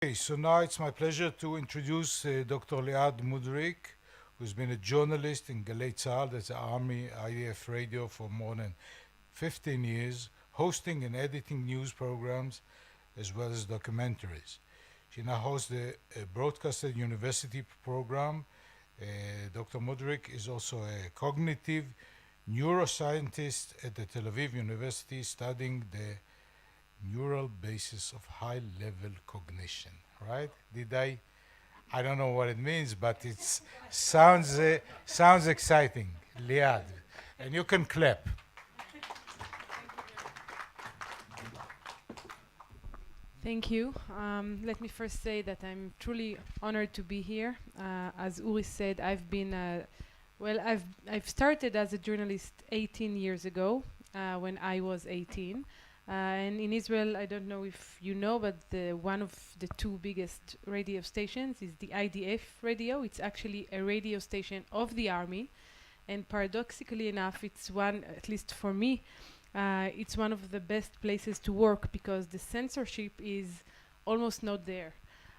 Okay, so now it's my pleasure to introduce Dr. Liad Mudrik, who's been a journalist in Galei Tzahal, that's the Army IDF radio, for more than 15 years, hosting and editing news programs as well as documentaries. She now hosts the Broadcasted University program. Dr. Mudrik is also a cognitive neuroscientist at the Tel Aviv University studying the neural basis of high-level cognition, right? I don't know what it means, but it sounds exciting, Liad. And you can clap. Thank you. Let me first say that I'm truly honored to be here. As Uri said, I've started as a journalist 18 years ago when I was 18. And in Israel, I don't know if you know, but one of the two biggest radio stations is the IDF radio. It's actually a radio station of the army. And paradoxically enough, it's one, at least for me, it's one of the best places to work because the censorship is almost not there.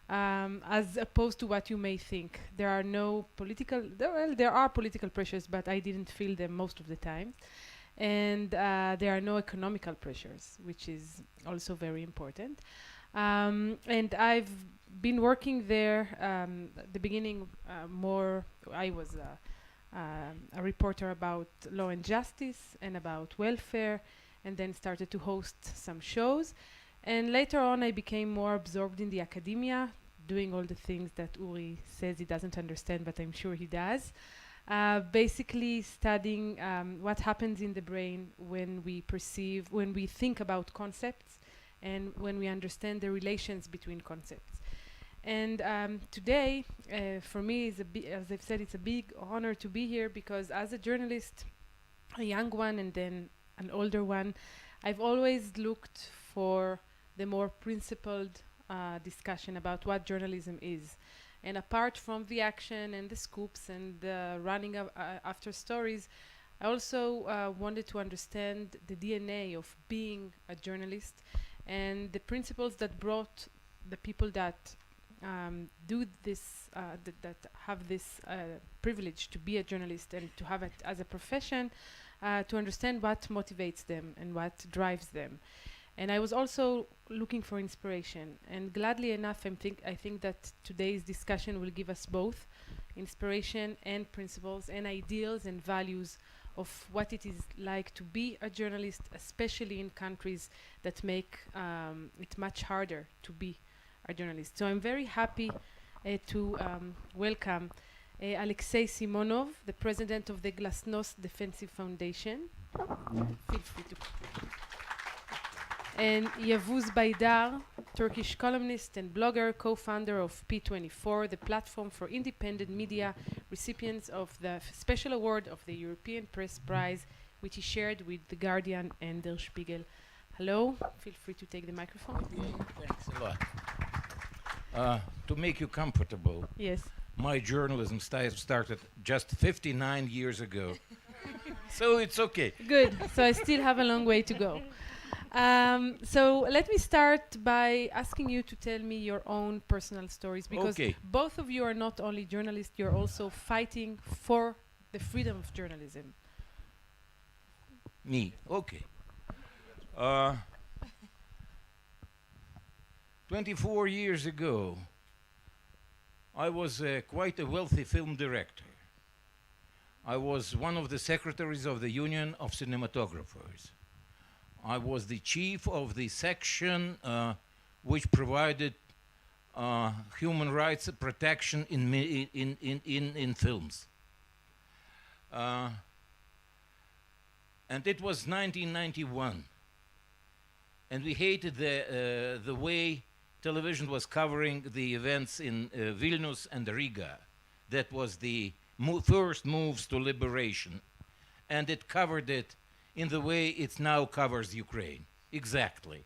As opposed to what you may think. There are no political, there are political pressures, but I didn't feel them most of the time. And there are no economical pressures, which is also very important. And I've been working there at the beginning I was a reporter about law and justice and about welfare, and then started to host some shows. And later on, I became more absorbed in the academia, doing all the things that Uri says he doesn't understand, but I'm sure he does. Basically studying what happens in the brain when we think about concepts and when we understand the relations between concepts. And today, for me, as I've said, it's a big honor to be here because as a journalist, a young one and then an older one, I've always looked for the more principled discussion about what journalism is. And apart from the action and the scoops and the running after stories, I also wanted to understand the DNA of being a journalist and the principles that brought the people that do this, that have this privilege to be a journalist and to have it as a profession, to understand what motivates them and what drives them. And I was also looking for inspiration. And gladly enough, I think that today's discussion will give us both inspiration and principles and ideals and values of what it is like to be a journalist, especially in countries that make it much harder to be a journalist. So I'm very happy to welcome Aleksey Simonov, the president of the Glasnost Defensive Foundation. Feel free to. And Yavuz Baydar, Turkish columnist and blogger, co-founder of P24, the platform for independent media, recipients of the special award of the European Press Prize, which he shared with the Guardian and Der Spiegel. Hello, feel free to take the microphone. Thanks a lot. To make you comfortable, yes, my journalism started just 59 years ago. So it's okay. Good, so I still have a long way to go. So let me start by asking you to tell me your own personal stories because both of you are not only journalists, you're also fighting for the freedom of journalism. Me, okay. 24 years ago, I was quite a wealthy film director. I was one of the secretaries of the Union of Cinematographers. I was the chief of the section which provided human rights protection in films. And it was 1991. And we hated the way television was covering the events in Vilnius and Riga. That was the first moves to liberation. And it covered it in the way it now covers Ukraine. Exactly.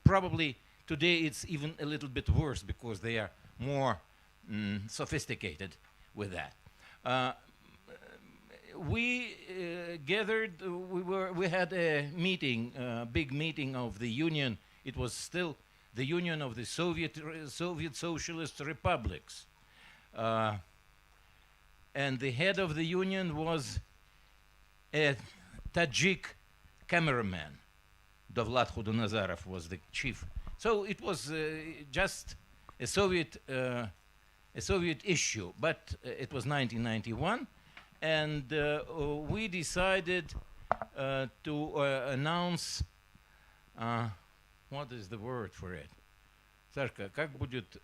Probably today it's even a little bit worse because they are more sophisticated with that. We gathered, we had a meeting, big meeting of the union. It was still the Union of the Soviet Socialist Republics. And the head of the union was a Tajik cameraman. Davlat Khudunazarov was the chief. So it was just a Soviet issue, but it was 1991, and we decided to announce, what is the word for it? Sarka, как будет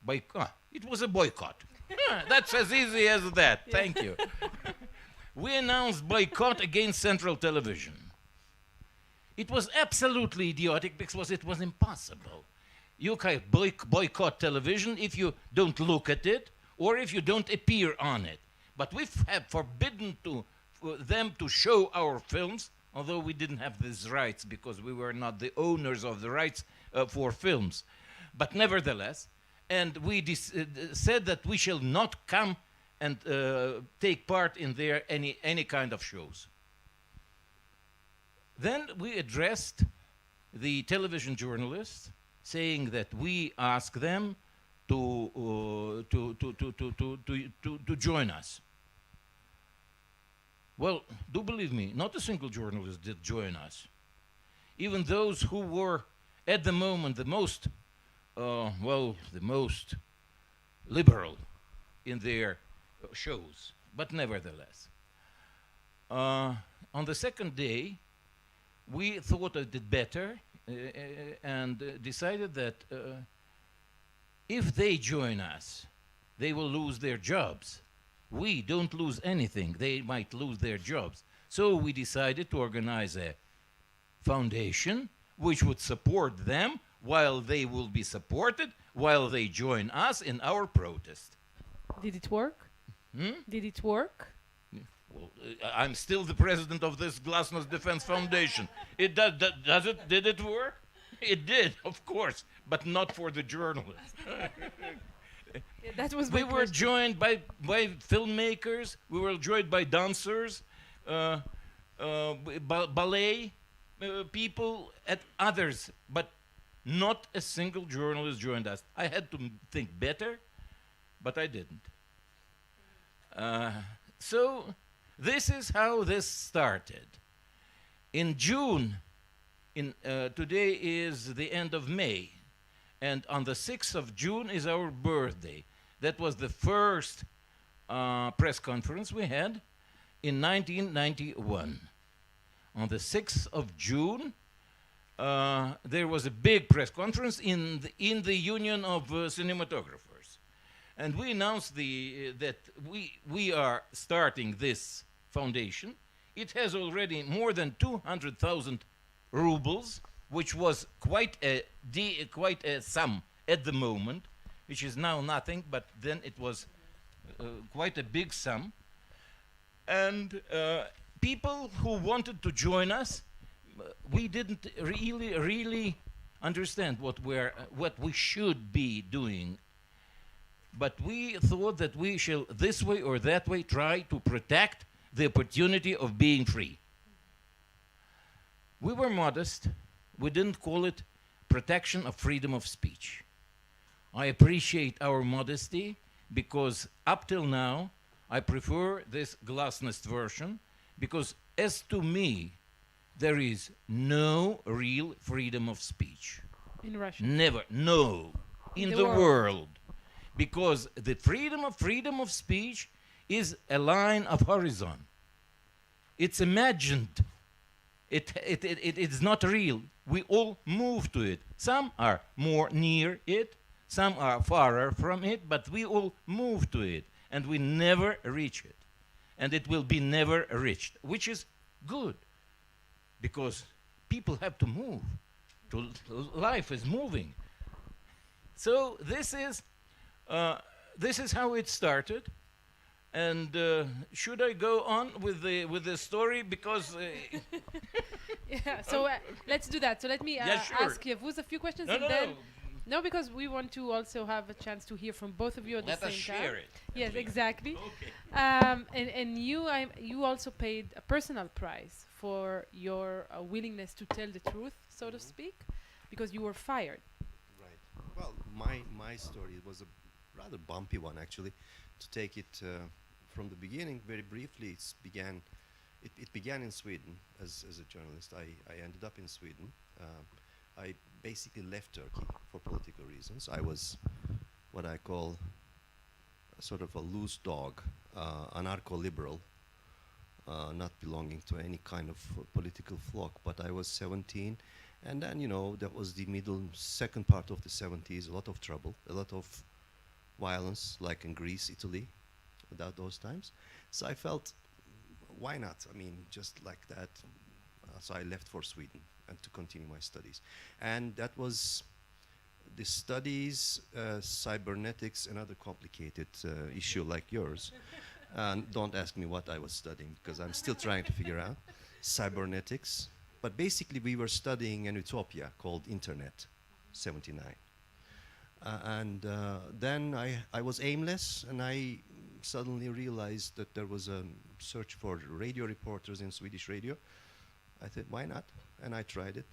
boycott? It was a boycott. That's as easy as that. Yeah. Thank you. We announced boycott against Central Television. It was absolutely idiotic because it was impossible. You can boycott television if you don't look at it or if you don't appear on it. But we have forbidden them to show our films, although we didn't have these rights because we were not the owners of the rights for films. But nevertheless, and we said that we shall not come and take part in their any kind of shows. Then we addressed the television journalists, saying that we ask them to join us. Well, do believe me, not a single journalist did join us. Even those who were at the moment the most liberal in their shows, but nevertheless. On the second day, we thought of it better and decided that if they join us, they will lose their jobs. We don't lose anything. They might lose their jobs. So we decided to organize a foundation which would support them while they will be supported, while they join us in our protest. Did it work? Did it work? Well, I'm still the president of this Glasnost Defense Foundation. Did it work? It did, of course, but not for the journalists. Yeah, that was we were joined by filmmakers, we were joined by dancers, ballet people, and others, but not a single journalist joined us. I had to think better, but I didn't. So this is how this started. In June, today is the end of May, and on the 6th of June is our birthday. That was the first press conference we had in 1991. On the 6th of June, there was a big press conference in the Union of Cinematographers. And we announced that we are starting this foundation. It has already more than 200,000 rubles, which was quite a sum at the moment, which is now nothing, but then it was quite a big sum. And people who wanted to join us, we didn't really understand what we should be doing. But we thought that we shall, this way or that way, try to protect the opportunity of being free. We were modest. We didn't call it protection of freedom of speech. I appreciate our modesty because up till now, I prefer this Glasnost version because as to me, there is no real freedom of speech. In Russia? Never, no, in the world. Because the freedom of speech is a line of horizon. It's imagined. It's not real. We all move to it. Some are more near it, some are farther from it, but we all move to it, and we never reach it. And it will be never reached, which is good, because people have to move. Life is moving. So this is how it started. And should I go on with the story? Because yeah. So let's do that. So let me ask Yavuz a few questions, and then no, because we want to also have a chance to hear from both of you at the same time. Let us share it. Yes, exactly. Okay. And you also paid a personal price for your willingness to tell the truth, so to speak. because you were fired. Right. Well, my story was a rather bumpy one, actually. To take it from the beginning, very briefly, it began in Sweden as a journalist. I ended up in Sweden. I basically left Turkey for political reasons. I was what I call sort of a loose dog, anarcho-liberal, not belonging to any kind of political flock. But I was 17, and then, that was the second part of the 70s, a lot of trouble, a lot of violence, like in Greece, Italy, without those times. So I felt, why not? I mean, just like that. So I left for Sweden and to continue my studies. And that was the studies, cybernetics, another complicated issue like yours. And don't ask me what I was studying, because I'm still trying to figure out. Cybernetics. But basically we were studying an utopia called Internet, 79. And then I was aimless, and I suddenly realized that there was a search for radio reporters in Swedish radio. I thought, why not? And I tried it.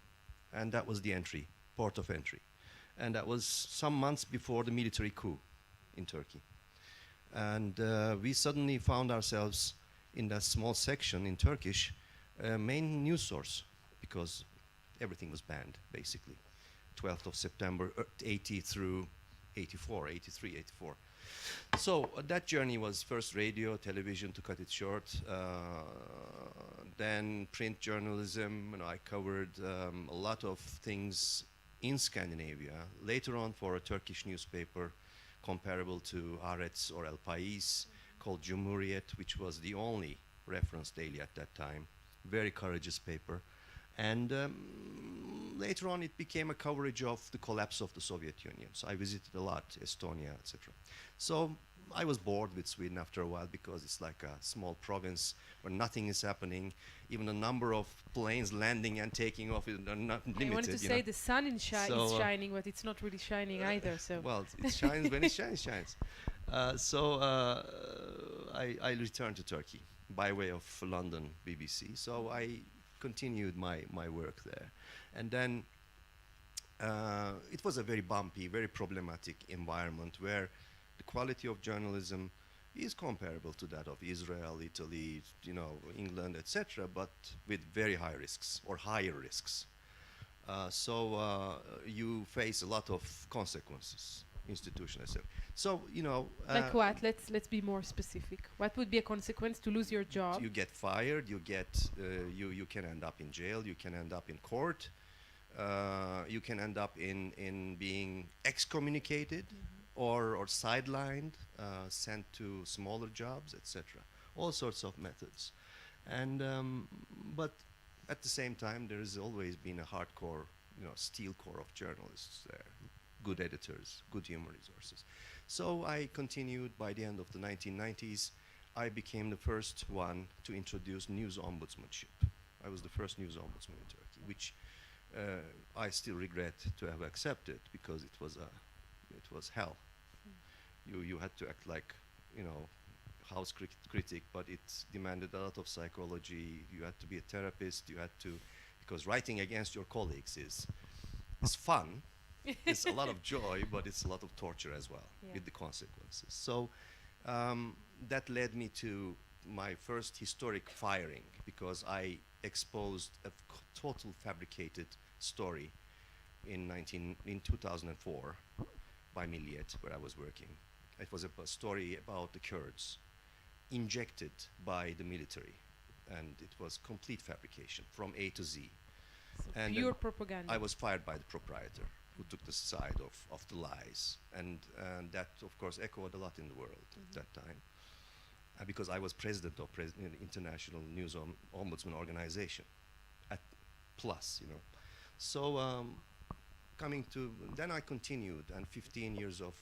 And that was the entry, port of entry. And that was some months before the military coup in Turkey. And we suddenly found ourselves in that small section in Turkish, main news source, because everything was banned, basically. 12th of September, 80 through 84, 83, 84. So that journey was first radio, television, to cut it short, then print journalism. I covered a lot of things in Scandinavia. Later on, for a Turkish newspaper comparable to Haaretz or El País, called Cumhuriyet, which was the only reference daily at that time. Very courageous paper. And later on, it became a coverage of the collapse of the Soviet Union. So I visited a lot, Estonia, etc. So I was bored with Sweden after a while, because it's like a small province where nothing is happening. Even the number of planes landing and taking off is not limited. I wanted to say the sun is shining, but it's not really shining either. So well, it shines when it shines. I returned to Turkey by way of London BBC. So I continued my work there. And then it was a very bumpy, very problematic environment, where the quality of journalism is comparable to that of Israel, Italy, England, etc., but with very high risks, or higher risks. So you face a lot of consequences, institutional, etc. So like what? Let's be more specific. What would be a consequence to lose your job? You get fired. You can end up in jail. You can end up in court. You can end up in being excommunicated, or sidelined, sent to smaller jobs, etc. All sorts of methods. And but at the same time, there has always been a hardcore, steel core of journalists there, good editors, good human resources. So I continued. By the end of the 1990s, I became the first one to introduce news ombudsmanship. I was the first news ombudsman in Turkey, which I still regret to have accepted, because it was hell. You had to act like, house critic, but it demanded a lot of psychology. You had to be a therapist. You had to, because writing against your colleagues is fun. It's a lot of joy, but it's a lot of torture as well, with the consequences. So that led me to my first historic firing, because I exposed a total fabricated story in 2004 by Liad, where I was working. It was a story about the Kurds, injected by the military, and it was complete fabrication from A to Z. So and pure propaganda. I was fired by the proprietor, who took the side of the lies, and that of course echoed a lot in the world at that time, because I was president of the International News Ombudsman Organization, at PLUS, So then I continued, and 15 years of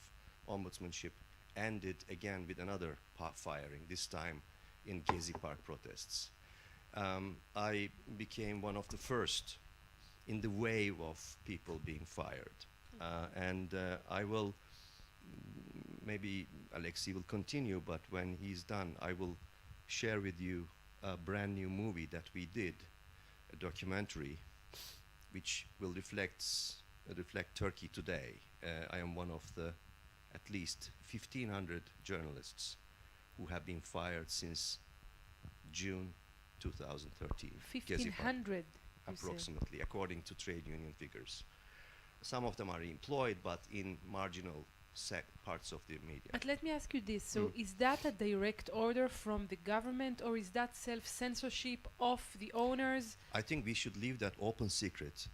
ombudsmanship ended again with another firing, this time in Gezi Park protests. I became one of the first in the wave of people being fired. And I will, maybe Aleksey will continue, but when he's done, I will share with you a brand new movie that we did, a documentary, which will reflect reflect Turkey today. I am one of the at least 1,500 journalists who have been fired since June 2013. Gezi Park, 1,500, you say? approximately, according to trade union figures. Some of them are employed, but in marginal parts of the media. But let me ask you this. So is that a direct order from the government, or is that self-censorship of the owners? I think we should leave that open secret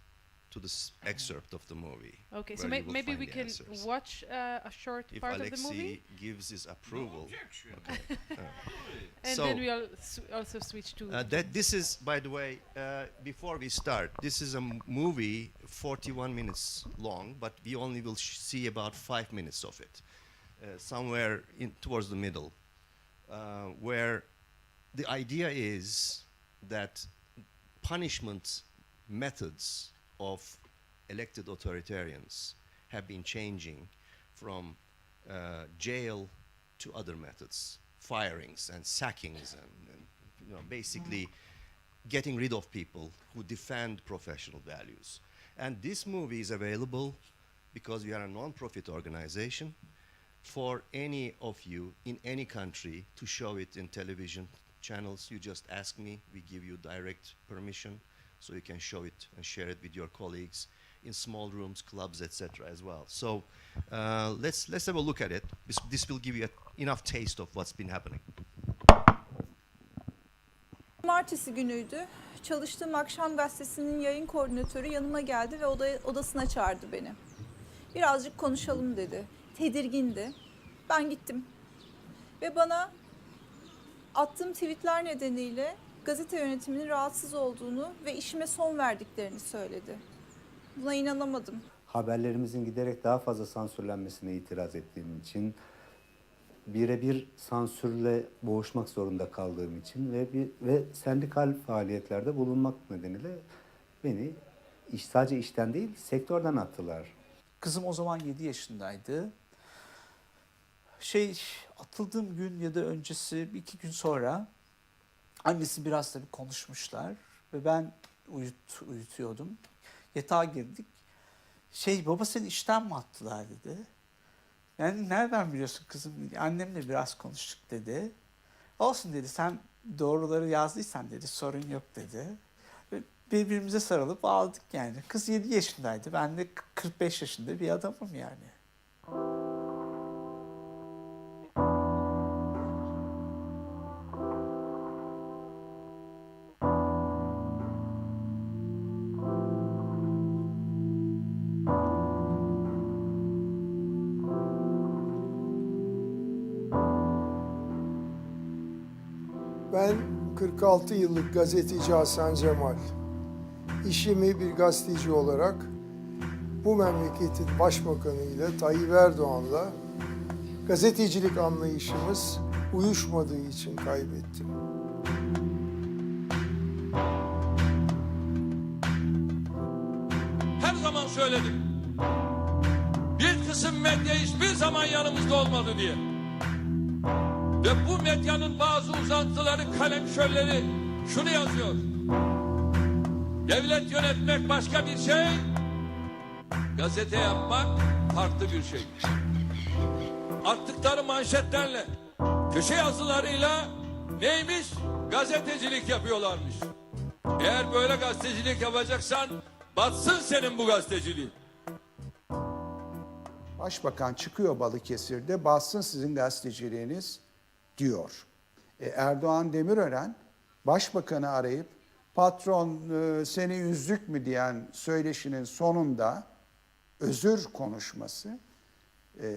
to the excerpt of the movie. Okay, so where you will maybe find we the can answers. watch a short If part of the Aleksey movie, gives his approval. Okay. and So, then we'll also switch to. this is, by the way, before we start, this is a movie 41 minutes long, but we only will see about 5 minutes of it, somewhere towards the middle, where the idea is that punishment methods of elected authoritarians have been changing from jail to other methods, firings and sackings, and basically getting rid of people who defend professional values. And this movie is available because we are a non-profit organization for any of you in any country to show it in television channels. You just ask me, we give you direct permission, so you can show it and share it with your colleagues in small rooms, clubs, etc. as well. So let's have a look at it. This will give you enough taste of what's been happening. Cumartesi günüydü. Çalıştığım akşam gazetesinin yayın koordinatörü yanıma geldi ve odasına çağırdı beni. Birazcık konuşalım dedi. Tedirgindi. Ben gittim. Ve bana attığım tweetler nedeniyle gazete yönetiminin rahatsız olduğunu ve işime son verdiklerini söyledi. Buna inanamadım. Haberlerimizin giderek daha fazla sansürlenmesine itiraz ettiğim için, birebir sansürle boğuşmak zorunda kaldığım için ve sendikal faaliyetlerde bulunmak nedeniyle beni sadece işten değil, sektörden attılar. Kızım o zaman 7 yaşındaydı. Atıldığım gün ya da öncesi 2 gün sonra annesi biraz tabii konuşmuşlar ve ben uyutuyordum. Yatağa girdik. Baba seni işten mi attılar dedi. Yani nereden biliyorsun kızım? Annemle biraz konuştuk dedi. Olsun dedi, sen doğruları yazdıysan dedi, sorun yok dedi. Ve birbirimize sarılıp ağladık yani. Kız 7 yaşındaydı, ben de 45 yaşında bir adamım yani. Ben 46 yıllık gazeteci Hasan Cemal. İşimi bir gazeteci olarak bu memleketin başbakanı ile Tayyip Erdoğan'la gazetecilik anlayışımız uyuşmadığı için kaybettim. Her zaman söyledim. Bir kısım medya hiçbir zaman yanımızda olmadı diye. Ve bu medyanın bazı uzantıları, kalemşörleri şunu yazıyor. Devlet yönetmek başka bir şey, gazete yapmak farklı bir şey. Attıkları manşetlerle, köşe yazılarıyla neymiş? Gazetecilik yapıyorlarmış. Eğer böyle gazetecilik yapacaksan batsın senin bu gazeteciliğin. Başbakan çıkıyor Balıkesir'de, bassın sizin gazeteciliğiniz diyor. Erdoğan Demirören başbakanı arayıp patron seni üzdük mü diyen söyleşinin sonunda özür konuşması,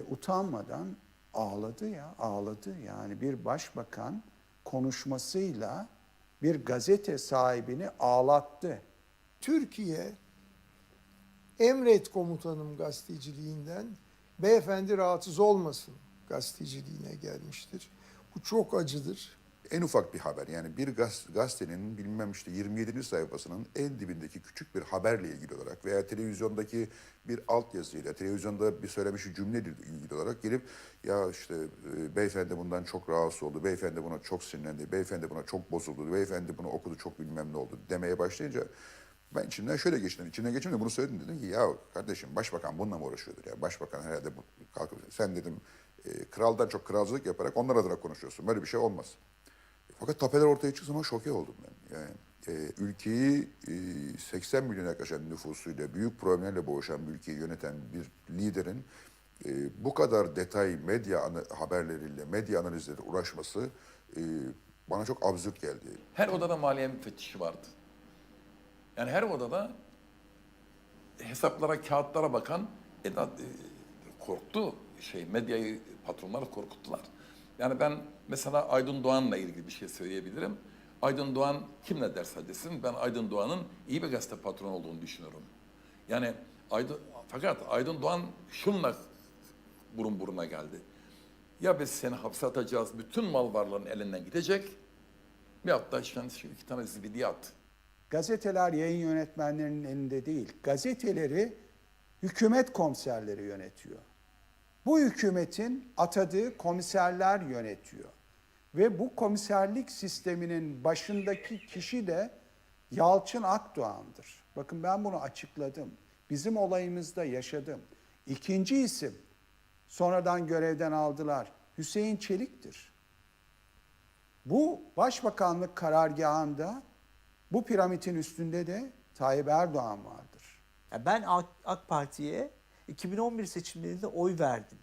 utanmadan ağladı ya, ağladı. Yani bir başbakan konuşmasıyla bir gazete sahibini ağlattı. Türkiye, emret komutanım gazeteciliğinden, beyefendi rahatsız olmasın gazeteciliğine gelmiştir. Bu çok acıdır. En ufak bir haber, yani bir gazetenin bilmem 27. sayfasının en dibindeki küçük bir haberle ilgili olarak veya televizyondaki bir altyazıyla, televizyonda bir söylemiş cümleyle ilgili olarak gelip ya beyefendi bundan çok rahatsız oldu, beyefendi buna çok sinirlendi, beyefendi buna çok bozuldu, beyefendi bunu okudu çok bilmem ne oldu demeye başlayınca Ben içimden şöyle geçtim. İçimden geçince bunu söyledim. Dedim ki ya kardeşim başbakan bununla mı uğraşıyordur ya? Başbakan herhalde kalkıp sen dedim kraldan çok kralcılık yaparak onlar adına konuşuyorsun. Böyle bir şey olmaz. Fakat tapeler ortaya çıktığı zaman şoke oldum ben. Yani ülkeyi 80 milyona yaklaşan nüfusuyla büyük problemlerle boğuşan bir ülkeyi yöneten bir liderin bu kadar detay medya haberleriyle, medya analizleriyle uğraşması bana çok absürt geldi. Her odada maliye müfettişi vardı. Yani her odada hesaplara, kağıtlara bakan korktu. Medyayı patronları korkuttular. Yani ben mesela Aydın Doğan'la ilgili bir şey söyleyebilirim. Aydın Doğan kim ne derse desin, ben Aydın Doğan'ın iyi bir gazete patronu olduğunu düşünüyorum. Yani fakat Aydın Doğan şunla burun buruna geldi. Ya biz seni hapse atacağız, bütün mal varlığın elinden gidecek. Bir hatta işte 2 tane zibidi at. Gazeteler yayın yönetmenlerinin elinde değil. Gazeteleri hükümet komiserleri yönetiyor. Bu hükümetin atadığı komiserler yönetiyor. Ve bu komiserlik sisteminin başındaki kişi de Yalçın Akdoğan'dır. Bakın ben bunu açıkladım. Bizim olayımızda yaşadım. İkinci isim, sonradan görevden aldılar, Hüseyin Çelik'tir. Bu başbakanlık karargahında, bu piramidin üstünde de Tayyip Erdoğan vardır. Ya ben AK Parti'ye 2011 seçimlerinde oy verdim.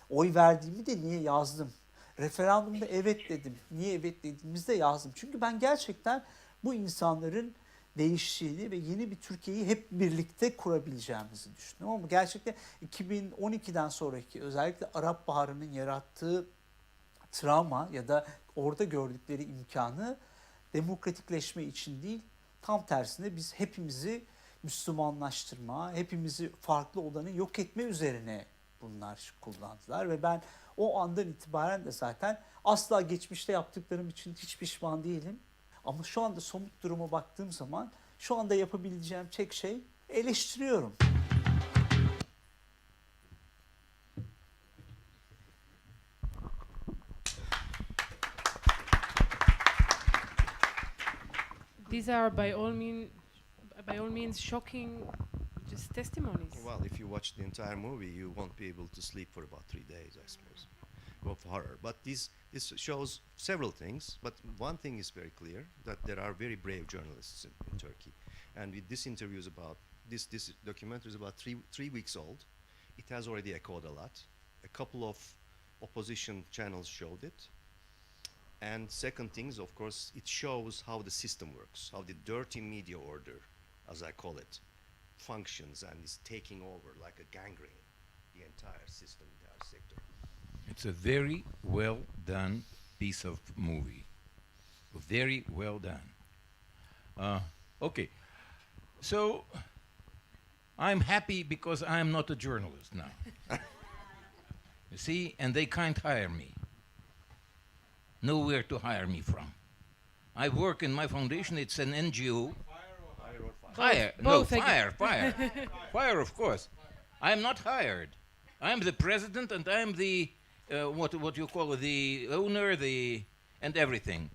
Oy verdiğimi de niye yazdım? Referandumda evet dedim. Niye evet dediğimizde yazdım. Çünkü ben gerçekten bu insanların değiştiğini ve yeni bir Türkiye'yi hep birlikte kurabileceğimizi düşünüyorum. Ama gerçekten 2012'den sonraki özellikle Arap Baharı'nın yarattığı travma ya da orada gördükleri imkanı demokratikleşme için değil, tam tersine biz hepimizi Müslümanlaştırma, hepimizi farklı olanı yok etme üzerine bunlar kullandılar ve ben o andan itibaren de zaten asla geçmişte yaptıklarım için hiç pişman değilim. Ama şu anda somut duruma baktığım zaman şu anda yapabileceğim tek şey eleştiriyorum. These are by all means shocking just testimonies. Well, if you watch the entire movie, you won't be able to sleep for about 3 days, I suppose, of horror. But this shows several things. But one thing is very clear, that there are very brave journalists in Turkey. And with this interview is about, this documentary is about three weeks old. It has already echoed a lot. A couple of opposition channels showed it. And second thing is, of course, it shows how the system works, how the dirty media order, as I call it, functions and is taking over like a gangrene, the entire system, the entire sector. It's a very well done piece of movie. Very well done. Okay, so I'm happy because I'm not a journalist now. You see, and they can't hire me. Nowhere to hire me from. I work in my foundation, it's an NGO. Fire, no, fire. Fire, of course. I'm not hired. I'm the president and I'm the, what you call the owner, and everything,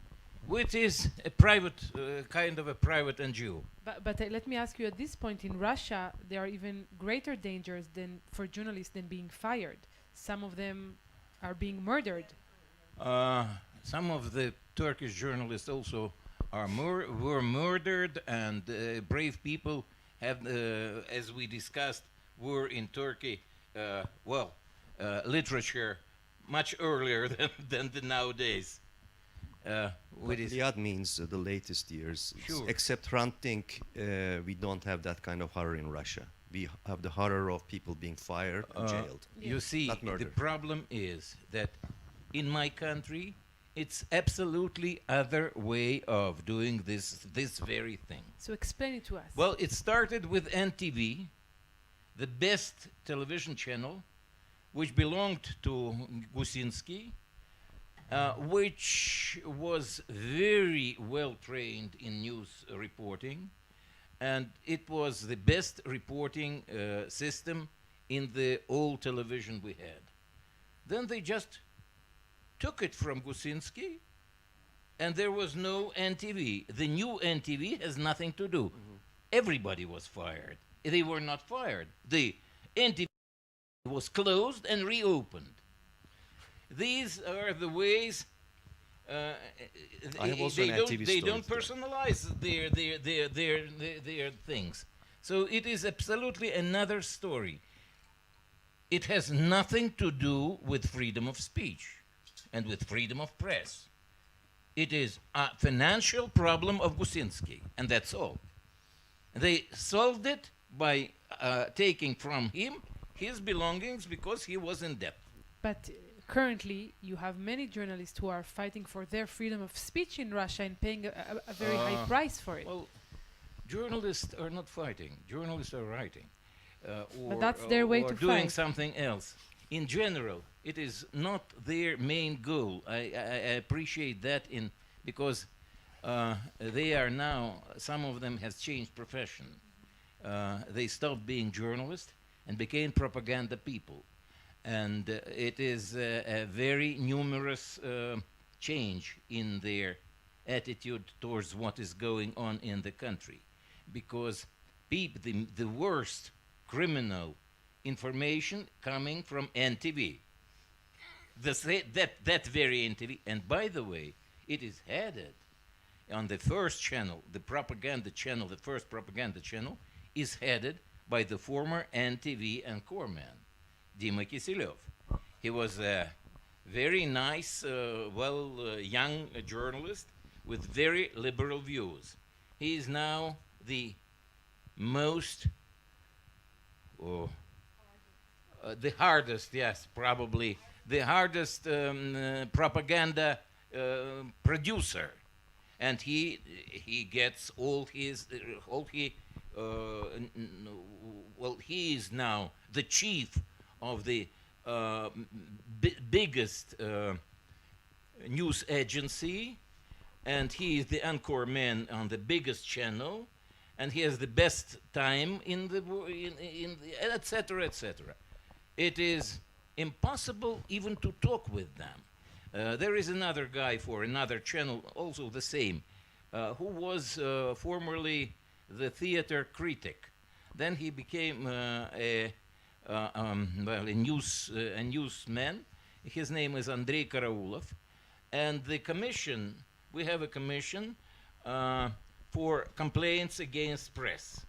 which is a private, kind of a private NGO. But let me ask you, at this point in Russia, there are even greater dangers for journalists than being fired. Some of them are being murdered. Some of the Turkish journalists also were murdered, and brave people have, as we discussed, were in Turkey, literature much earlier than the nowadays. Liad means the latest years. Sure. Except Hrant Dink, we don't have that kind of horror in Russia. We have the horror of people being fired and jailed. You see, Not the murdered. problem is that in my country, it's absolutely other way of doing this very thing. So explain it to us. Well, it started with NTV, the best television channel, which belonged to Gusinski, which was very well trained in news reporting, and it was the best reporting system in the old television we had. Then they just took it from Gusinski, and there was no NTV. The new NTV has nothing to do. everybody was fired. They were not fired. The NTV was closed and reopened. These are the ways. I have also they an don't, NTV they story don't to tell. personalize their things. So it is absolutely another story. It has nothing to do with freedom of speech and with freedom of press. It is a financial problem of Gusinski, and that's all. They solved it by taking from him his belongings because he was in debt. But currently, you have many journalists who are fighting for their freedom of speech in Russia and paying a very high price for it. Well, journalists are not fighting. Journalists are writing. But that's their way or to doing fight. something else. In general, it is not their main goal. I appreciate that because they are now, some of them has changed profession. They stopped being journalists and became propaganda people. And it is a very numerous change in their attitude towards what is going on in the country. Because the worst criminal information coming from NTV. That very NTV. And by the way, it is headed on the first channel, the propaganda channel, the first propaganda channel, is headed by the former NTV anchor man, Dima Kiselyov. He was a very nice, young journalist with very liberal views. He is now the most, the hardest, yes, probably, the hardest propaganda producer. And he gets all his, he is now the chief of the biggest news agency, and he is the anchor man on the biggest channel, and he has the best time in the etc., etc. It is impossible even to talk with them. There is another guy for another channel, also the same, who was formerly the theater critic. Then he became a newsman. His name is Andrei Karaulov. And the commission, we have a commission for complaints against press.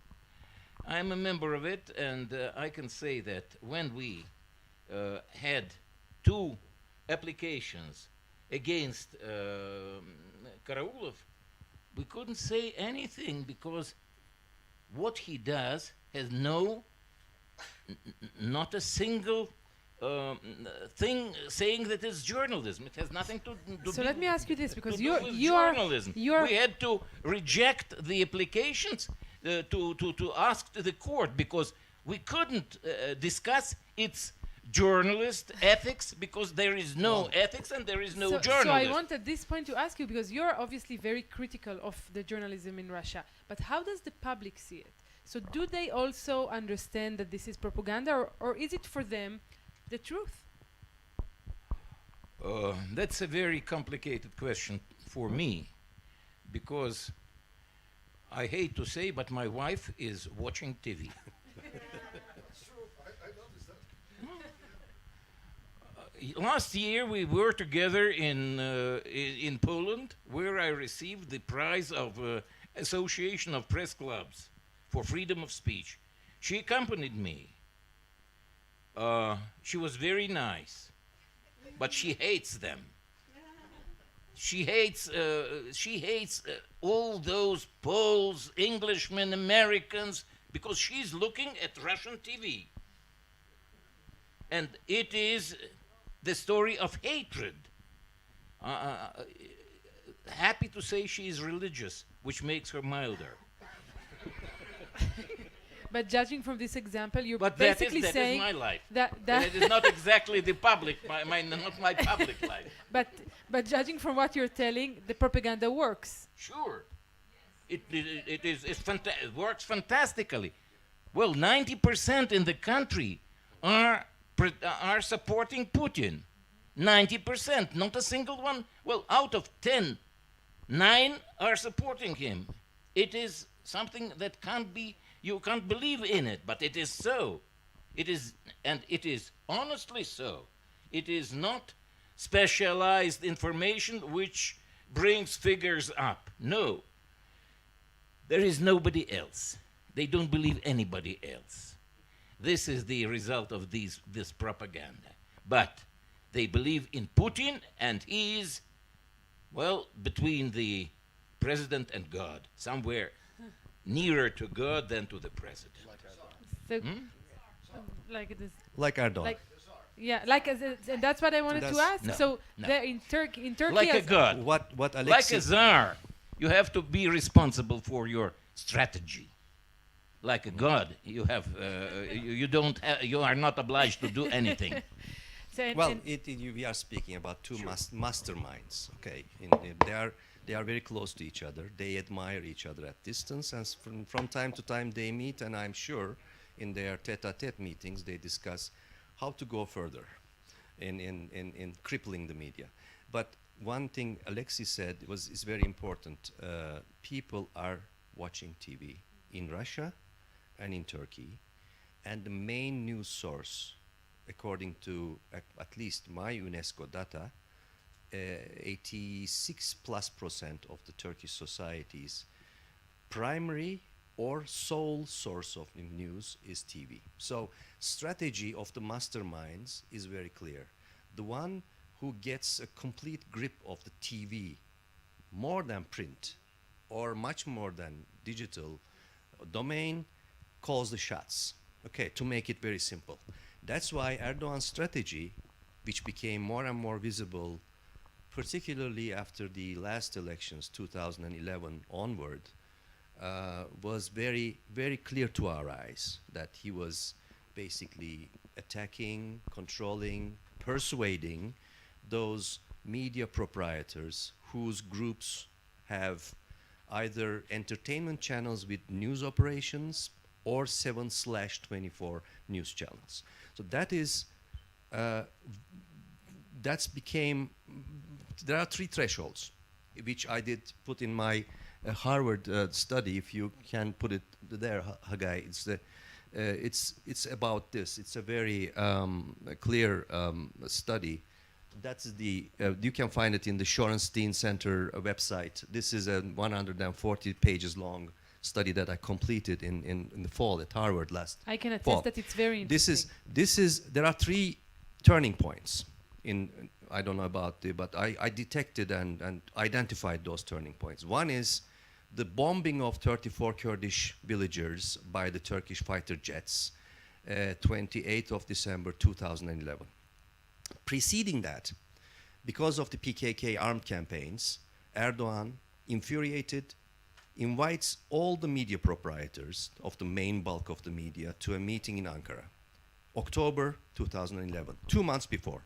I'm a member of it, and I can say that when we had 2 applications against Karaulov, we couldn't say anything because what he does has not a single thing saying that it's journalism. It has nothing to do. So let me ask you this, because to you do with are journalism. you are We had to reject the applications to ask to the court because we couldn't discuss its journalist ethics because there is no ethics and there is no journalism. So I want at this point to ask you, because you're obviously very critical of the journalism in Russia, but how does the public see it? So do they also understand that this is propaganda, or is it for them the truth? That's a very complicated question for me, because I hate to say, but my wife is watching TV. Last year we were together in Poland, where I received the prize of Association of Press Clubs for freedom of speech. She accompanied me. She was very nice, but she hates them. She hates all those Poles, Englishmen, Americans, because she's looking at Russian TV. And it is the story of hatred. Happy to say she is religious, which makes her milder. But judging from this example, you're But basically that saying is my life. that And it is not exactly the public, not my public life. but judging from what you're telling, the propaganda works. Sure, it works fantastically. Well, 90% in the country are supporting Putin. 90%, not a single one. Well, out of 10, 9 are supporting him. It is something that can't be, you can't believe in it, but it is so. It is, and it is honestly so. It is not specialized information which brings figures up. No. There is nobody else. They don't believe anybody else. This is the result of this propaganda. But they believe in Putin, and he is, well, between the president and God, somewhere nearer to God than to the president. So, like it is. Like Erdogan. Like, yeah, like and that's what I wanted to ask. No, So no. there in Turkey, Like a God. What Like a Aleksey czar, you have to be responsible for your strategy. Like a God, you have you are not obliged to do anything. So Well, we are speaking about two masterminds. Okay, they are very close to each other. They admire each other at distance, and from time to time they meet. And I'm sure in their tete-a-tete meetings they discuss how to go further in crippling the media. But one thing Aleksey said is very important. People are watching TV in Russia and in Turkey, and the main news source, according to at least my UNESCO data, 86+% of the Turkish society's primary or sole source of news is TV. So strategy of the masterminds is very clear. The one who gets a complete grip of the TV, more than print, or much more than digital domain, calls the shots. Okay, to make it very simple. That's why Erdogan's strategy, which became more and more visible, particularly after the last elections, 2011 onward, was very, very clear to our eyes that he was basically attacking, controlling, persuading those media proprietors whose groups have either entertainment channels with news operations or 7/24 news channels. So that is, that's became, there are three thresholds, which I did put in my Harvard study, if you can put it there, Hagai. It's about this. It's a very clear study. That's you can find it in the Shorenstein Center website. This is a 140 pages long study that I completed in the fall at Harvard last I can attest fall. that it's very interesting. There are three turning points I don't know about but I detected and identified those turning points. One is the bombing of 34 Kurdish villagers by the Turkish fighter jets, 28th of December 2011. Preceding that, because of the PKK armed campaigns, Erdogan, infuriated, invites all the media proprietors of the main bulk of the media to a meeting in Ankara, October 2011, 2 months before.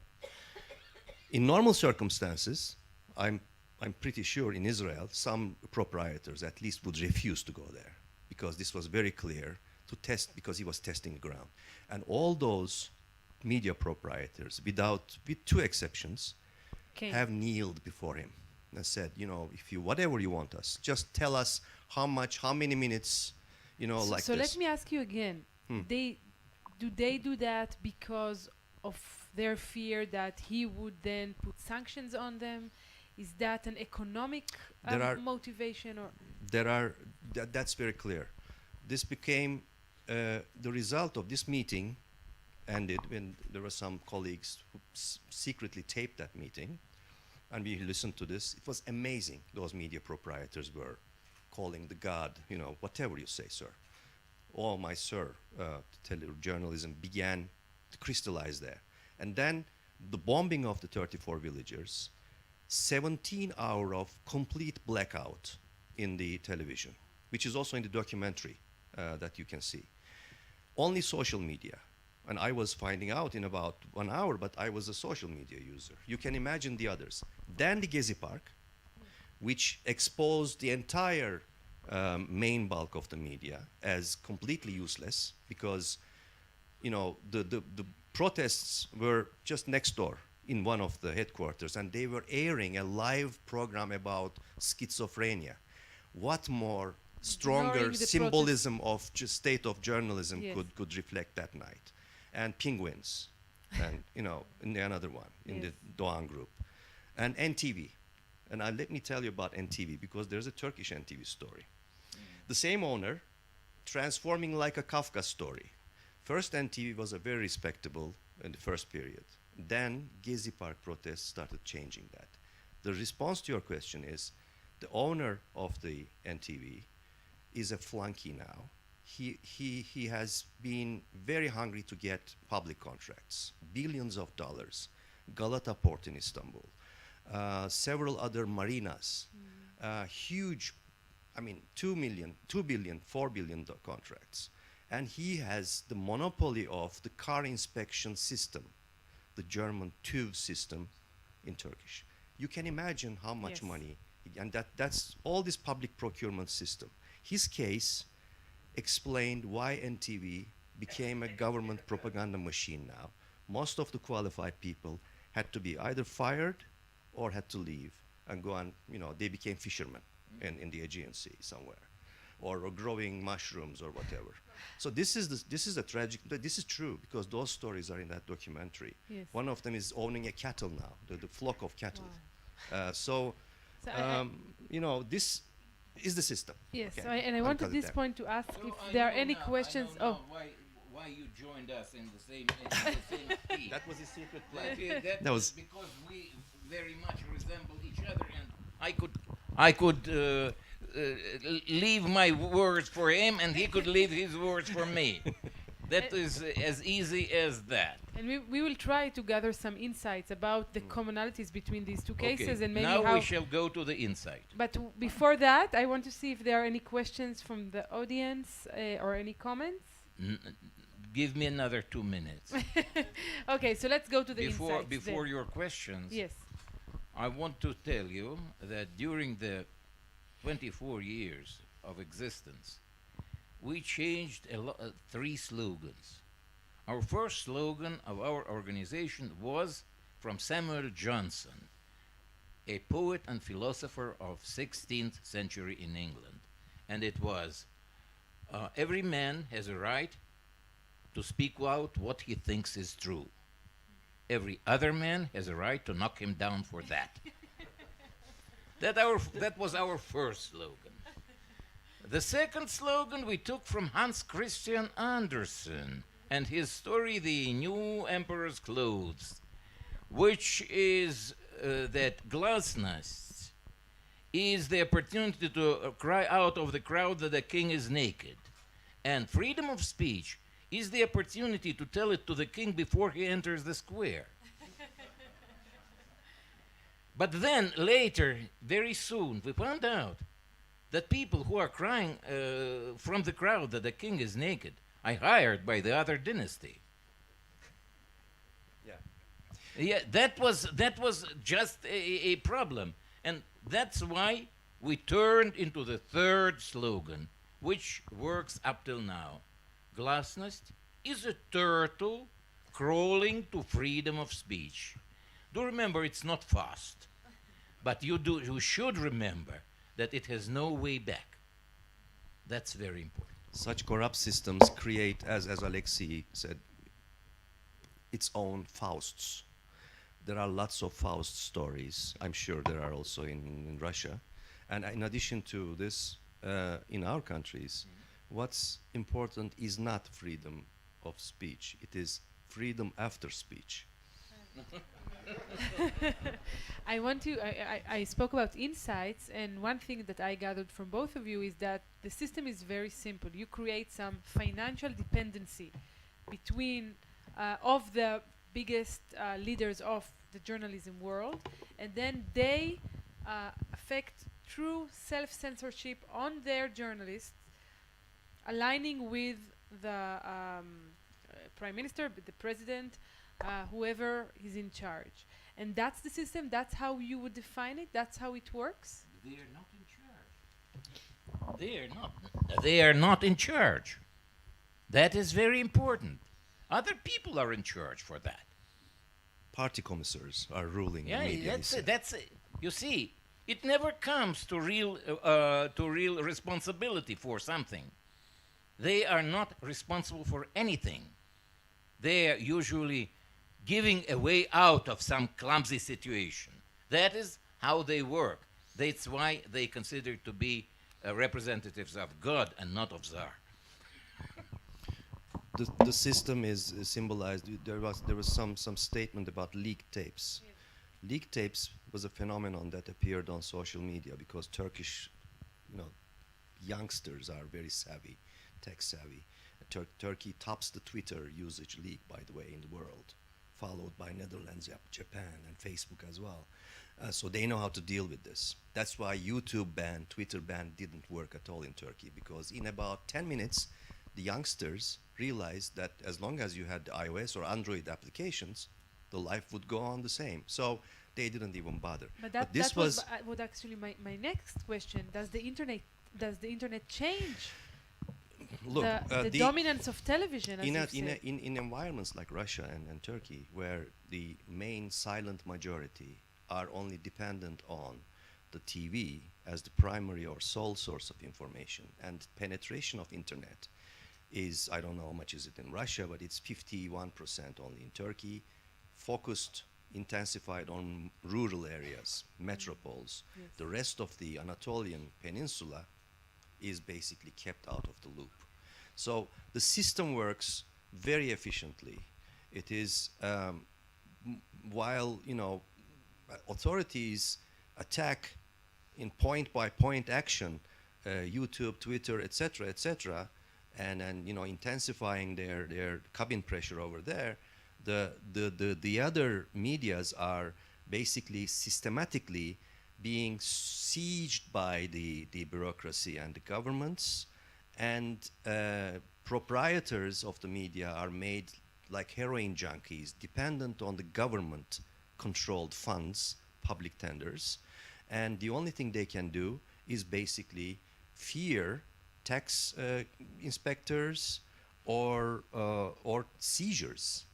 In normal circumstances, I'm pretty sure in Israel, some proprietors at least would refuse to go there because this was very clear to test, because he was testing the ground. And all those media proprietors, with two exceptions, have kneeled before him and said, if you, whatever you want us, just tell us how much, how many minutes, like so this. let me ask you again. Do they do that because of their fear that he would then put sanctions on them? Is that an economic motivation, or that's very clear. This became the result of this meeting. Ended when there were some colleagues who secretly taped that meeting, and we listened to this. It was amazing. Those media proprietors were calling the God, whatever you say, sir. Oh, my sir, journalism began to crystallize there. And then the bombing of the 34 villagers, 17 hours of complete blackout in the television, which is also in the documentary that you can see. Only social media. And I was finding out in about 1 hour, but I was a social media user. You can imagine the others. Then the Gezi Park, which exposed the entire main bulk of the media as completely useless because, the protests were just next door in one of the headquarters, and they were airing a live program about schizophrenia. What more stronger Ignoring the symbolism of state of journalism Yes. could reflect that night. And penguins, and in another one in Yes. the Doğan group, and NTV. And let me tell you about NTV, because there's a Turkish NTV story. The same owner, transforming like a Kafka story. First NTV was a very respectable in the first period. Then Gezi Park protests started changing that. The response to your question is, the owner of the NTV is a flunky now. He has been very hungry to get public contracts, billions of dollars, Galata Port in Istanbul, several other marinas, huge, 2 billion, 4 billion contracts. And he has the monopoly of the car inspection system, the German TÜV system in Turkish. You can imagine how much Yes. money, and that's all this public procurement system. His case explained why NTV became a government propaganda machine now. Most of the qualified people had to be either fired or had to leave and go on, they became fishermen in the Aegean Sea somewhere, or growing mushrooms or whatever. So this is a tragic, this is true, because those stories are in that documentary. Yes. One of them is owning a cattle now, the flock of cattle. So This is the system. Yes, Okay, and I I'll want call at it this that. point to ask So if I there are know any now, questions. I don't know why you joined us in the same team. That was a secret plan. That That was was- because we very much resemble each other, and I could leave my words for him, and he could leave his words for me. That is as easy as that. And we will try to gather some insights about the commonalities between these two cases, Okay, and maybe now how. we shall go to the insight. But before that, I want to see if there are any questions from the audience or any comments. Give me another 2 minutes. Okay, so let's go to the Before insights. before then. your questions, Yes. I want to tell you that during the 24 years of existence, we changed 3 slogans. Our first slogan of our organization was from Samuel Johnson, a poet and philosopher of 16th century in England. And it was, every man has a right to speak out what he thinks is true. Every other man has a right to knock him down for that. That was our first slogan. The second slogan we took from Hans Christian Andersen and his story, The New Emperor's Clothes, which is that Glasnost is the opportunity to cry out of the crowd that the king is naked. And freedom of speech is the opportunity to tell it to the king before he enters the square. But then later, very soon, we found out that people who are crying from the crowd that the king is naked are hired by the other dynasty. Yeah. Yeah, that was just a problem. And that's why we turned into the third slogan, which works up till now. Glasnost is a turtle crawling to freedom of speech. Do remember, it's not fast. But you should remember that it has no way back. That's very important. Such corrupt systems create, as Aleksey said, its own Fausts. There are lots of Faust stories. I'm sure there are also in Russia. And in addition to this, in our countries, what's important is not freedom of speech. It is freedom after speech. I spoke about insights, and one thing that I gathered from both of you is that the system is very simple. You create some financial dependency between of the biggest leaders of the journalism world, and then they affect true self-censorship on their journalists, aligning with the prime minister, the president, whoever is in charge. And that's the system, that's how you would define it, that's how it works? They are not in charge. They are not in charge. That is very important. Other people are in charge for that. Party commissars are ruling the Yeah, media. that's it. You see, it never comes to real responsibility for something. They are not responsible for anything. They are usually giving a way out of some clumsy situation. That is how they work. That's why they consider to be representatives of God and not of Tsar. The system is symbolized. There was some statement about leaked tapes. Yes. Leaked tapes was a phenomenon that appeared on social media because Turkish, youngsters are very savvy, tech savvy. Turkey tops the Twitter usage league, by the way, in the world, followed by Netherlands, Japan, and Facebook as well. So they know how to deal with this. That's why YouTube ban, Twitter ban didn't work at all in Turkey, because in about 10 minutes, the youngsters realized that as long as you had the iOS or Android applications, the life would go on the same. So they didn't even bother. But this that was actually my next question. Does the internet change look, the dominance of television? As in environments like Russia and Turkey, where the main silent majority are only dependent on the TV as the primary or sole source of information, and penetration of internet is, I don't know how much is it in Russia, but it's 51% only in Turkey, focused, intensified on rural areas, metropoles. Yes. The rest of the Anatolian Peninsula is basically kept out of the loop. So the system works very efficiently. It is, while, authorities attack in point-by-point action, YouTube, Twitter, etc., and intensifying their cabin pressure over there, the other medias are basically systematically being sieged by the bureaucracy and the governments, and proprietors of the media are made like heroin junkies, dependent on the government-controlled funds, public tenders, and the only thing they can do is basically fear tax inspectors or seizures,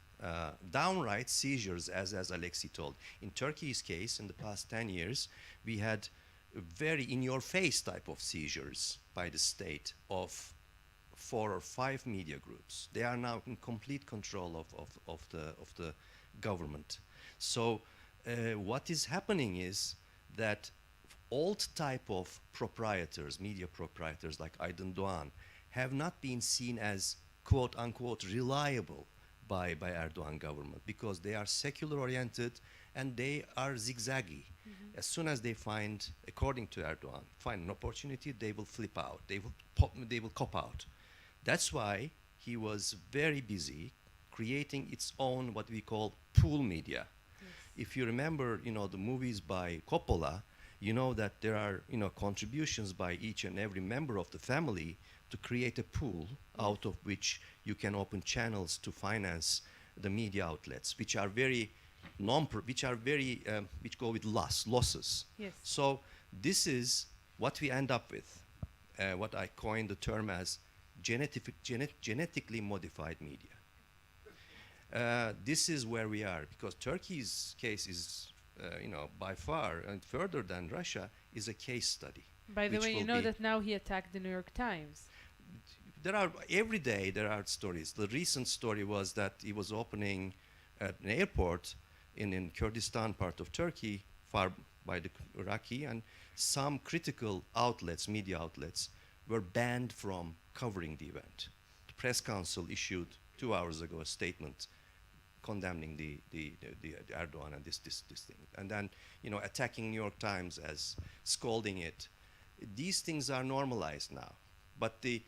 downright seizures, as Aleksey told. In Turkey's case, in the past 10 years, we had very in-your-face type of seizures by the state of 4 or 5 media groups. They are now in complete control of the government. So what is happening is that old type of proprietors, media proprietors like Aydın Doğan, have not been seen as quote-unquote reliable by Erdogan government, because they are secular oriented and they are zigzaggy. As soon as they find, according to Erdogan, find an opportunity, they will flip out, they will cop out. That's why he was very busy creating its own, what we call, pool media. Yes. If you remember, the movies by Coppola, you know that there are, contributions by each and every member of the family to create a pool out of which you can open channels to finance the media outlets, which are very which go with losses. Yes. So this is what we end up with, what I coined the term as genetically modified media. This is where we are, because Turkey's case is, by far and further than Russia, is a case study. By the way, you know that now he attacked the New York Times. Every day there are stories. The recent story was that he was opening at an airport in Kurdistan part of Turkey, far by the Iraqi, and some critical outlets, media outlets, were banned from covering the event. The press council issued 2 hours ago a statement condemning the Erdogan and this thing, and then attacking New York Times as scolding it. These things are normalized now, but the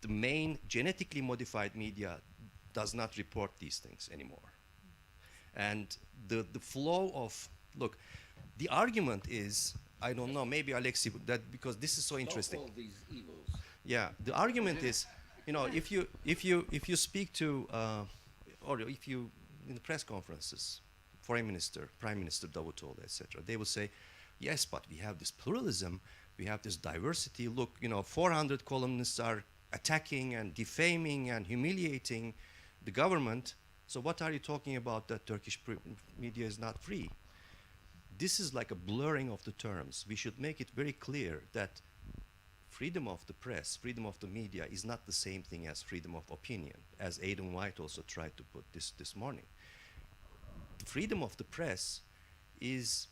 main genetically modified media does not report these things anymore. And the flow of, look, the argument is, I don't know, maybe Aleksey, that because this is so interesting. All these evils. Yeah, the argument is, if you speak to, or if you, in the press conferences, Foreign Minister, Prime Minister Davutoğlu, etc., they will say, yes, but we have this pluralism, we have this diversity. Look, 400 columnists are attacking and defaming and humiliating the government. So what are you talking about that Turkish media is not free? this is like a blurring of the terms. We should make it very clear that freedom of the press, freedom of the media is not the same thing as freedom of opinion, as Aidan White also tried to put this morning. Freedom of the press is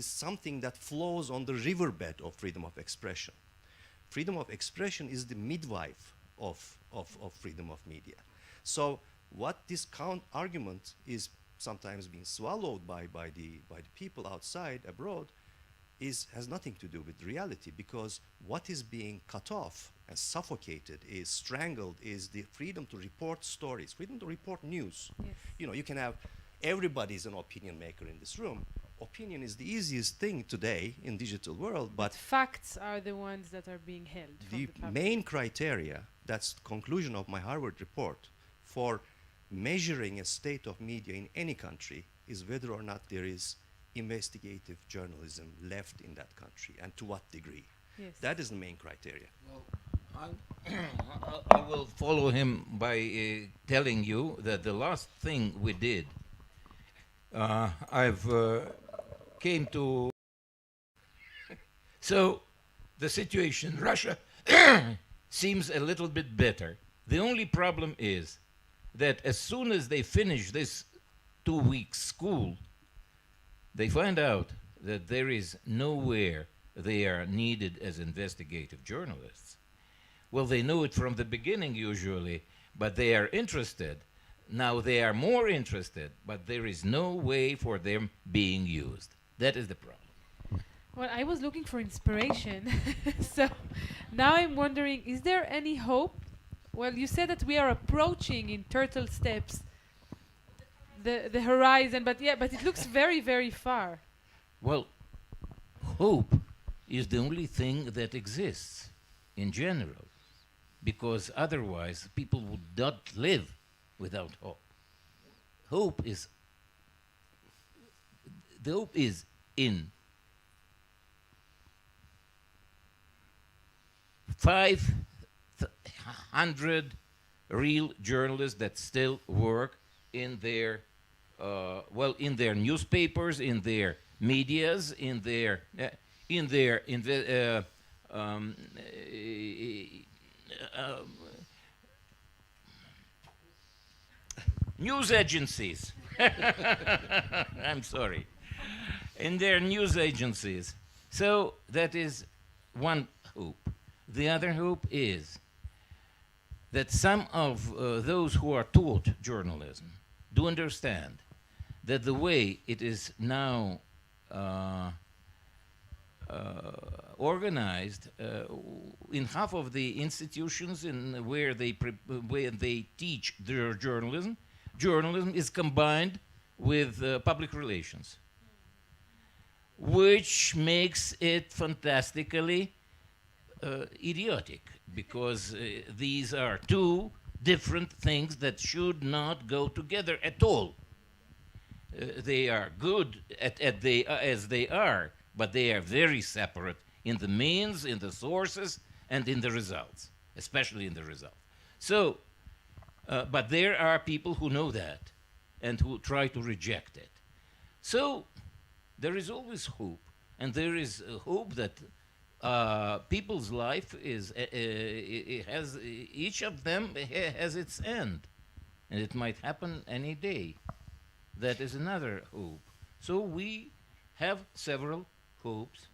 something that flows on the riverbed of freedom of expression. Freedom of expression is the midwife of freedom of media. So what this argument is sometimes being swallowed by the people outside, abroad, has nothing to do with reality, because what is being cut off and suffocated, is strangled, is the freedom to report stories, freedom to report news. Yes. You know, you can have, everybody's an opinion maker in this room. Opinion is the easiest thing today in digital world, but facts are the ones that are being held. the from the public. main criteria, that's the conclusion of my Harvard report, for measuring a state of media in any country is whether or not there is investigative journalism left in that country, and to what degree. Yes. That is the main criteria. I will follow him by telling you that the last thing we did, I've came to. So the situation in Russia seems a little bit better. The only problem is that as soon as they finish this 2-week school, they find out that there is nowhere they are needed as investigative journalists. Well, they know it from the beginning usually, but they are interested. Now they are more interested, but there is no way for them being used. That is the problem. Well, I was looking for inspiration. So now I'm wondering, is there any hope? Well, you said that we are approaching in turtle steps the horizon, but it looks very, very far. Well, hope is the only thing that exists in general, because otherwise people would not live without hope. The hope is in 500 real journalists that still work in their in their newspapers, in their medias, in their news agencies. I'm sorry. In their news agencies. So that is one hope. The other hope is that some of those who are taught journalism do understand that the way it is now organized in half of the institutions where they teach their journalism is combined with public relations, which makes it fantastically idiotic, because these are two different things that should not go together at all. They are good as they are, but they are very separate in the means, in the sources, and in the results, especially in the results. So, but there are people who know that and who try to reject it. So there is always hope, and there is hope that people's life is it has, each of them has its end, and it might happen any day. That is another hope. So we have several hopes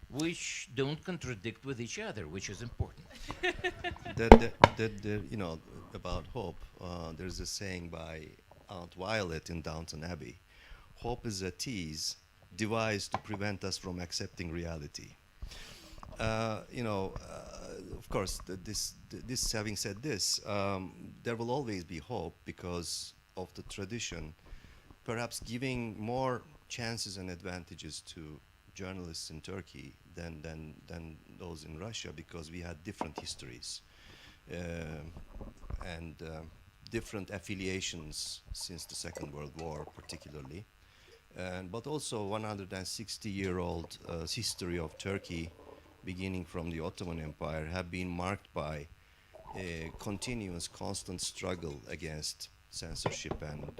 which don't contradict with each other, which is important. You know, about hope, there's a saying by Aunt Violet in Downton Abbey: hope is a tease devised to prevent us from accepting reality. You know, of course, this having said this, there will always be hope because of the tradition, perhaps giving more chances and advantages to journalists in Turkey than those in Russia, because we had different histories and different affiliations since the Second World War, particularly, but also 160-year-old history of Turkey, beginning from the Ottoman Empire, have been marked by a continuous, constant struggle against censorship and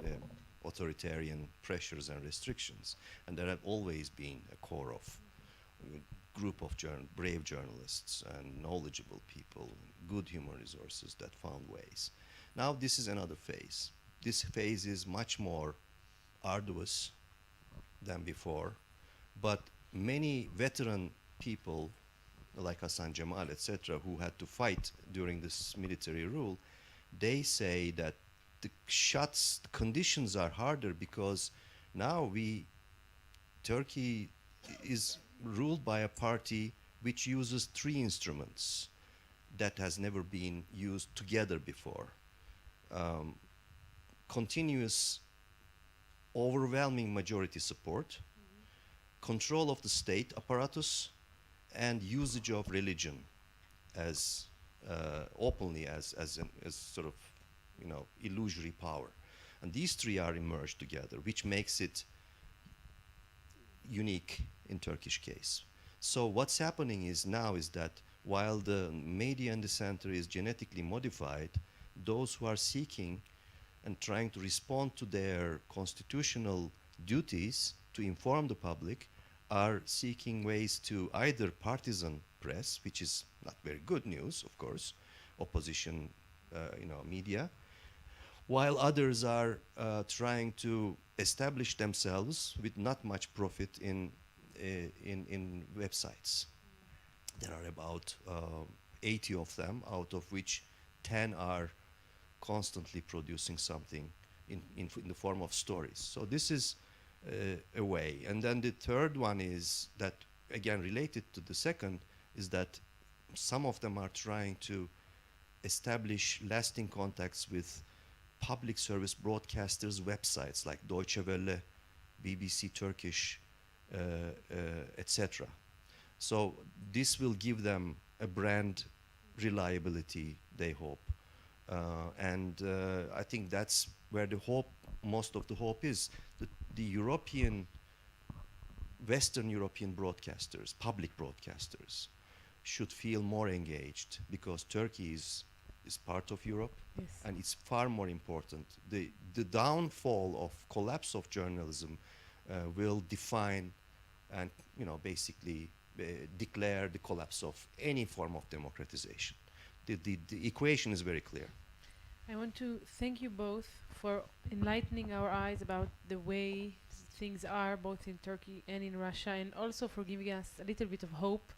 authoritarian pressures and restrictions. And there have always been a core of a group of brave journalists and knowledgeable people, good human resources that found ways. Now this is another phase. This phase is much more arduous than before, but many veteran people like Hassan Cemal, etc., who had to fight during this military rule, they say that the conditions are harder because now Turkey is ruled by a party which uses three instruments that has never been used together before. Continuous, overwhelming majority support, control of the state apparatus, and usage of religion as openly as sort of, illusory power. And these three are emerged together, which makes it unique in Turkish case. So what's happening is that while the media in the center is genetically modified, those who are seeking and trying to respond to their constitutional duties to inform the public are seeking ways to either partisan press, which is not very good news, of course, opposition, media, while others are trying to establish themselves with not much profit in websites. There are about 80 of them, out of which 10 are constantly producing something in the form of stories. So this is a way. And then the third one is that, again, related to the second, is that some of them are trying to establish lasting contacts with public service broadcasters' websites like Deutsche Welle, BBC Turkish, etc. So this will give them a brand reliability, they hope. And I think that's where most of the hope is. The European, Western European broadcasters, public broadcasters, should feel more engaged because Turkey is part of Europe, yes, and it's far more important. The downfall of collapse of journalism will define and basically declare the collapse of any form of democratization. The equation is very clear. I want to thank you both for enlightening our eyes about the way things are both in Turkey and in Russia, and also for giving us a little bit of hope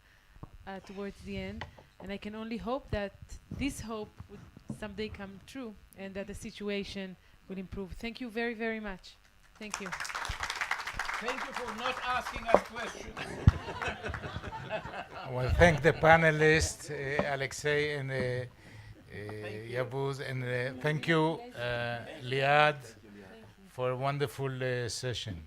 towards the end. And I can only hope that this hope would someday come true and that the situation will improve. Thank you very, very much. Thank you. Thank you for not asking us questions. I want to thank the panelists, Aleksey and Yavuz, and thank you, Liad, for a wonderful session.